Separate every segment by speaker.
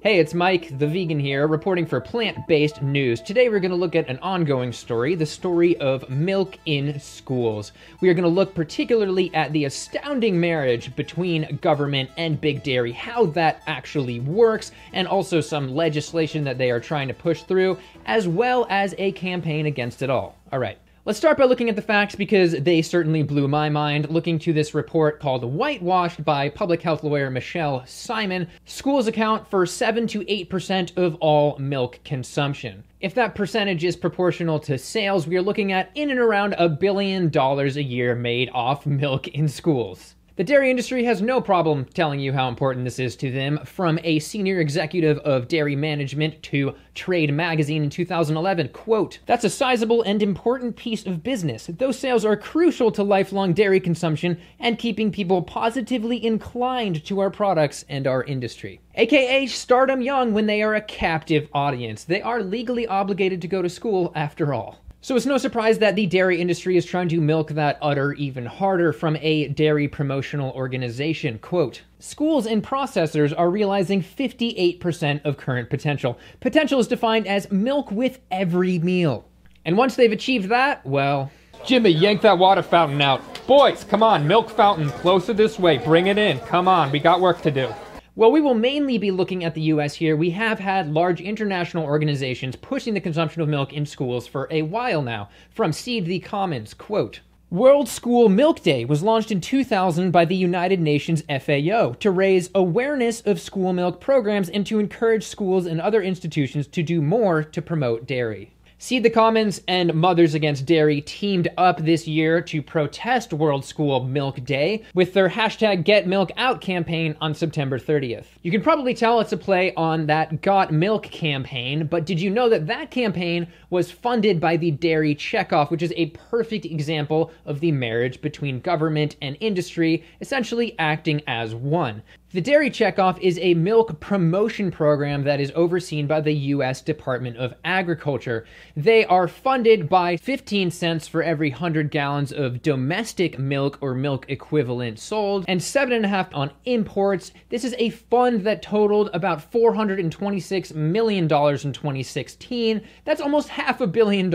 Speaker 1: Hey, it's Mike, the vegan here, reporting for Plant-Based News. Today we're going to look at an ongoing story, the story of milk in schools. We are going to look particularly at the astounding marriage between government and big dairy, how that actually works, and also some legislation that they are trying to push through, as well as a campaign against it all. All right. Let's start by looking at the facts because they certainly blew my mind. Looking to this report called Whitewashed by public health lawyer Michele, schools account for 7 to 8% of all milk consumption. If that percentage is proportional to sales, we are looking at in and around $1 billion a year made off milk in schools. The dairy industry has no problem telling you how important this is to them, from a senior executive of dairy management to Trade Magazine in 2011, quote, "That's a sizable and important piece of business. Those sales are crucial to lifelong dairy consumption and keeping people positively inclined to our products and our industry." AKA start them young when they are a captive audience. They are legally obligated to go to school after all. So it's no surprise that the dairy industry is trying to milk that udder even harder. From a dairy promotional organization, quote, "Schools and processors are realizing 58% of current potential. Potential is defined as milk with every meal. And once they've achieved that, well..." Jimmy, yank that water fountain out. Boys, come on, milk fountain, closer this way, bring it in. Come on, we got work to do. Well, we will mainly be looking at the US here. We have had large international organizations pushing the consumption of milk in schools for a while now. From Seed the Commons, quote, "World School Milk Day was launched in 2000 by the United Nations FAO to raise awareness of school milk programs and to encourage schools and other institutions to do more to promote dairy." Seed the Commons and Mothers Against Dairy teamed up this year to protest World School Milk Day with their hashtag Getmilkout campaign on September 30th. You can probably tell it's a play on that Got Milk campaign, but did you know that that campaign was funded by the Dairy Checkoff, which is a perfect example of the marriage between government and industry, essentially acting as one. The Dairy Checkoff is a milk promotion program that is overseen by the U.S. Department of Agriculture. They are funded by 15 cents for every 100 gallons of domestic milk or milk equivalent sold, and 7.5 on imports. This is a fund that totaled about $426 million in 2016. That's almost $500 million.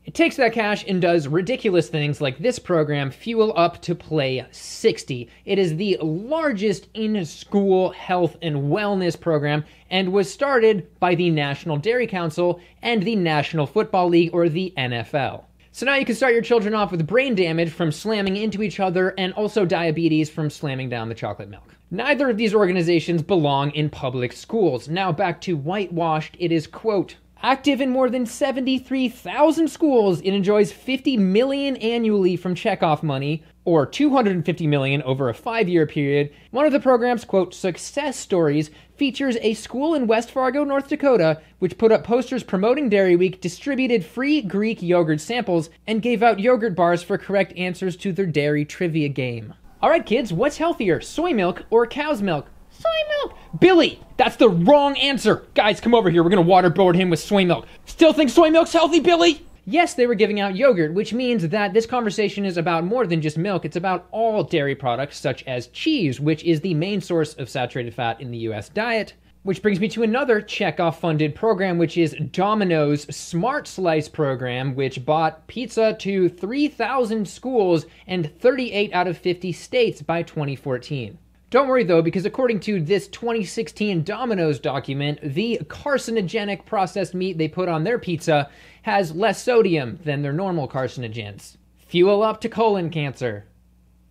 Speaker 1: It takes that cash and does ridiculous things like this program, Fuel Up to Play 60. It is the largest in-school health and wellness program and was started by the National Dairy Council and the National Football League, or the NFL. So now you can start your children off with brain damage from slamming into each other and also diabetes from slamming down the chocolate milk. Neither of these organizations belong in public schools. Now back to Whitewashed, it is, quote, "Active in more than 73,000 schools, it enjoys $50 million annually from Checkoff money, or $250 million over a 5-year period. One of the program's, quote, success stories features a school in West Fargo, North Dakota, which put up posters promoting Dairy Week, distributed free Greek yogurt samples, and gave out yogurt bars for correct answers to their dairy trivia game." All right, kids, what's healthier, soy milk or cow's milk? Soy milk. Billy, that's the wrong answer. Guys, come over here. We're going to waterboard him with soy milk. Still think soy milk's healthy, Billy? Yes, they were giving out yogurt, which means that this conversation is about more than just milk. It's about all dairy products, such as cheese, which is the main source of saturated fat in the U.S. diet. Which brings me to another Checkoff-funded program, which is Domino's Smart Slice program, which bought pizza to 3,000 schools and 38 out of 50 states by 2014. Don't worry though, because according to this 2016 Domino's document, the carcinogenic processed meat they put on their pizza has less sodium than their normal carcinogens. Fuel up to colon cancer.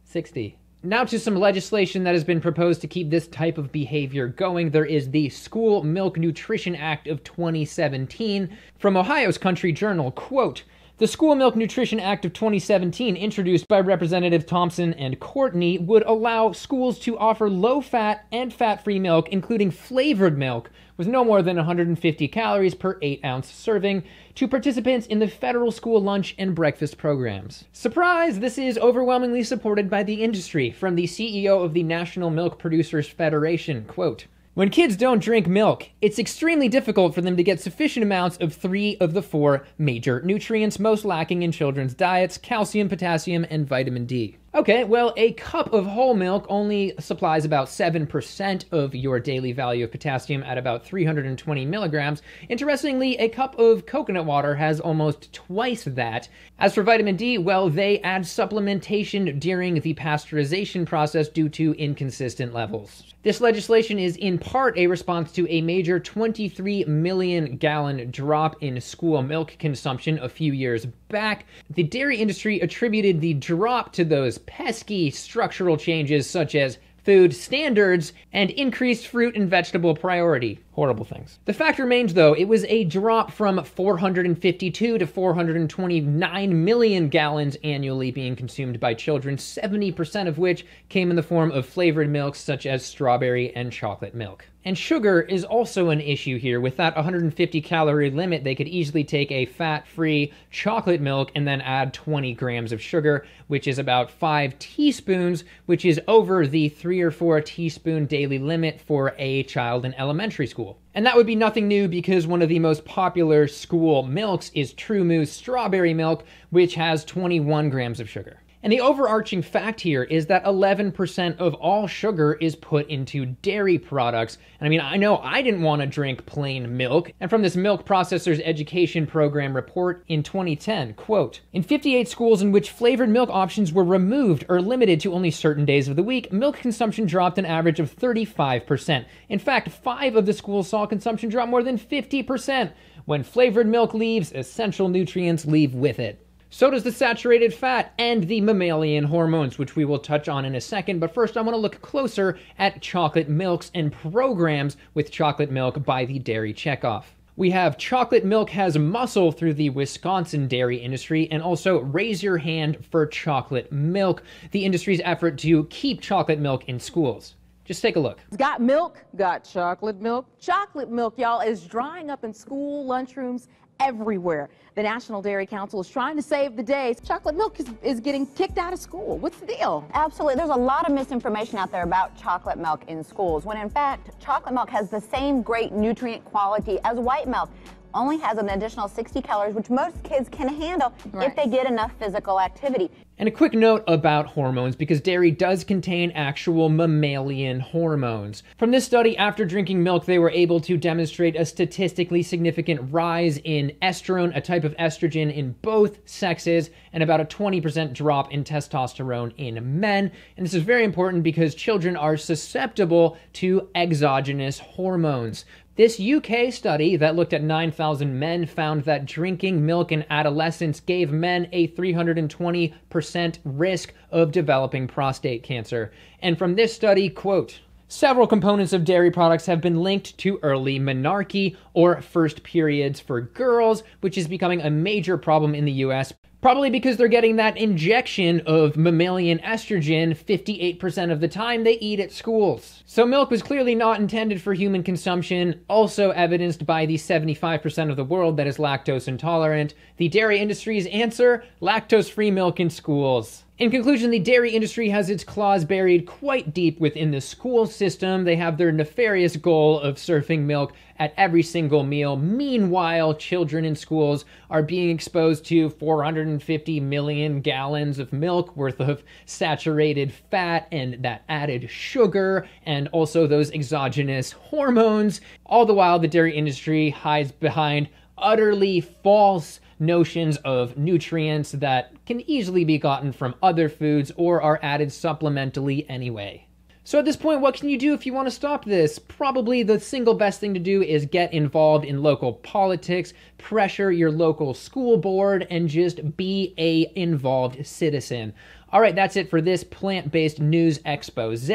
Speaker 1: 60. Now to some legislation that has been proposed to keep this type of behavior going. There is the School Milk Nutrition Act of 2017. From Ohio's Country Journal, quote, "The School Milk Nutrition Act of 2017, introduced by Representative Thompson and Courtney, would allow schools to offer low-fat and fat-free milk, including flavored milk, with no more than 150 calories per 8-ounce serving, to participants in the federal school lunch and breakfast programs." Surprise! This is overwhelmingly supported by the industry. From the CEO of the National Milk Producers Federation, quote, "When kids don't drink milk, it's extremely difficult for them to get sufficient amounts of 3 of the 4 major nutrients most lacking in children's diets: calcium, potassium, and vitamin D. Okay, well, a cup of whole milk only supplies about 7% of your daily value of potassium at about 320 milligrams. Interestingly, a cup of coconut water has almost twice that. As for vitamin D, well, they add supplementation during the pasteurization process due to inconsistent levels. This legislation is in part a response to a major 23 million gallon drop in school milk consumption a few years back. The dairy industry attributed the drop to those pesky structural changes such as food standards and increased fruit and vegetable priority. Horrible things. The fact remains, though, it was a drop from 452 to 429 million gallons annually being consumed by children, 70% of which came in the form of flavored milks such as strawberry and chocolate milk. And sugar is also an issue here. With that 150 calorie limit, they could easily take a fat-free chocolate milk and then add 20 grams of sugar, which is about 5 teaspoons, which is over the 3 or 4 teaspoon daily limit for a child in elementary school. And that would be nothing new because one of the most popular school milks is True Moose strawberry milk, which has 21 grams of sugar. And the overarching fact here is that 11% of all sugar is put into dairy products. And I mean, I know I didn't want to drink plain milk. And from this Milk Processors Education Program report in 2010, quote, "In 58 schools in which flavored milk options were removed or limited to only certain days of the week, milk consumption dropped an average of 35%. In fact, 5 of the schools saw consumption drop more than 50%. When flavored milk leaves, essential nutrients leave with it." So does the saturated fat and the mammalian hormones, which we will touch on in a second. But first, I want to look closer at chocolate milks and programs with chocolate milk by the Dairy Checkoff. We have Chocolate Milk Has Muscle through the Wisconsin dairy industry, and also Raise Your Hand for Chocolate Milk, the industry's effort to keep chocolate milk in schools. Just take a look.
Speaker 2: Got milk, got chocolate milk. Chocolate milk, y'all, is drying up in school lunchrooms everywhere. The National Dairy Council is trying to save the day. Chocolate milk is getting kicked out of school. What's the deal?
Speaker 3: Absolutely. There's a lot of misinformation out there about chocolate milk in schools, when in fact, chocolate milk has the same great nutrient quality as white milk. Only has an additional 60 calories, which most kids can handle if they get enough physical activity.
Speaker 1: And a quick note about hormones, because dairy does contain actual mammalian hormones. From this study, after drinking milk, they were able to demonstrate a statistically significant rise in estrone, a type of estrogen in both sexes, and about a 20% drop in testosterone in men. And this is very important because children are susceptible to exogenous hormones. This UK study that looked at 9,000 men found that drinking milk in adolescence gave men a 320% risk of developing prostate cancer. And from this study, quote, "Several components of dairy products have been linked to early menarche, or first periods for girls, which is becoming a major problem in the US. Probably because they're getting that injection of mammalian estrogen 58% of the time they eat at schools." So milk was clearly not intended for human consumption, also evidenced by the 75% of the world that is lactose intolerant. The dairy industry's answer: lactose-free milk in schools. In conclusion, the dairy industry has its claws buried quite deep within the school system. They have their nefarious goal of serving milk at every single meal. Meanwhile, children in schools are being exposed to 450 million gallons of milk worth of saturated fat and that added sugar and also those exogenous hormones. All the while, the dairy industry hides behind utterly false notions of nutrients that can easily be gotten from other foods or are added supplementally anyway. So at this point, what can you do if you want to stop this? Probably the single best thing to do is get involved in local politics, pressure your local school board, and just be a involved citizen. All right, that's it for this plant-based news expose.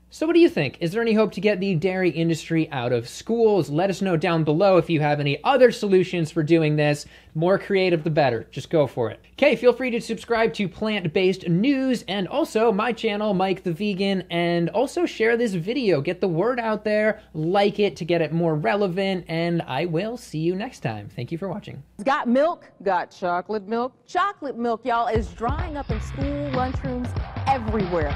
Speaker 1: So what do you think? Is there any hope to get the dairy industry out of schools? Let us know down below if you have any other solutions for doing this. More creative, the better. Just go for it. Okay, feel free to subscribe to plant-based news and also my channel, Mike the Vegan, and also share this video. Get the word out there, like it to get it more relevant, and I will see you next time. Thank you for watching.
Speaker 2: Got milk, got chocolate milk. Chocolate milk, y'all, is drying up in school lunchrooms everywhere.